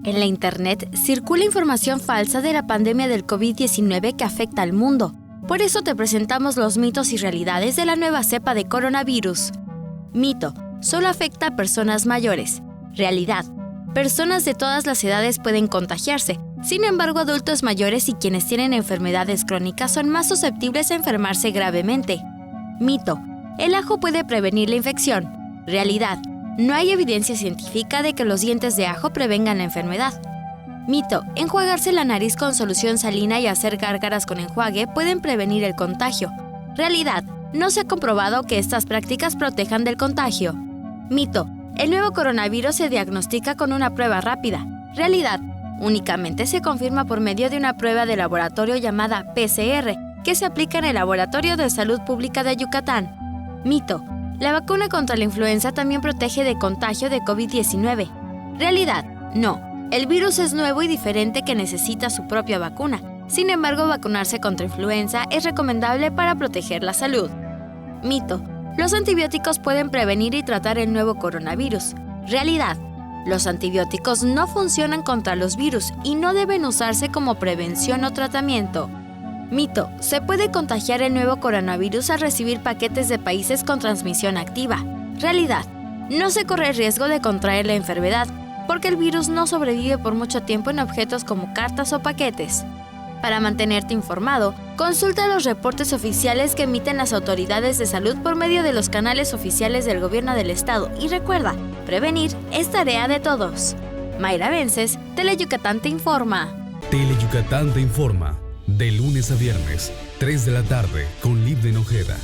En la Internet circula información falsa de la pandemia del COVID-19 que afecta al mundo. Por eso te presentamos los mitos y realidades de la nueva cepa de coronavirus. Mito: solo afecta a personas mayores. Realidad: personas de todas las edades pueden contagiarse. Sin embargo, adultos mayores y quienes tienen enfermedades crónicas son más susceptibles a enfermarse gravemente. Mito: el ajo puede prevenir la infección. Realidad: no hay evidencia científica de que los dientes de ajo prevengan la enfermedad. Mito: enjuagarse la nariz con solución salina y hacer gárgaras con enjuague pueden prevenir el contagio. Realidad: no se ha comprobado que estas prácticas protejan del contagio. Mito: el nuevo coronavirus se diagnostica con una prueba rápida. Realidad: únicamente se confirma por medio de una prueba de laboratorio llamada PCR, que se aplica en el Laboratorio de Salud Pública de Yucatán. Mito: la vacuna contra la influenza también protege de contagio de COVID-19. Realidad: no. El virus es nuevo y diferente que necesita su propia vacuna. Sin embargo, vacunarse contra influenza es recomendable para proteger la salud. Mito: los antibióticos pueden prevenir y tratar el nuevo coronavirus. Realidad: los antibióticos no funcionan contra los virus y no deben usarse como prevención o tratamiento. Mito: se puede contagiar el nuevo coronavirus al recibir paquetes de países con transmisión activa. Realidad: no se corre el riesgo de contraer la enfermedad, porque el virus no sobrevive por mucho tiempo en objetos como cartas o paquetes. Para mantenerte informado, consulta los reportes oficiales que emiten las autoridades de salud por medio de los canales oficiales del gobierno del estado y recuerda, prevenir es tarea de todos. Mayra Vences, Teleyucatán te informa. Teleyucatán te informa, de lunes a viernes, 3 de la tarde, con Libden Ojeda.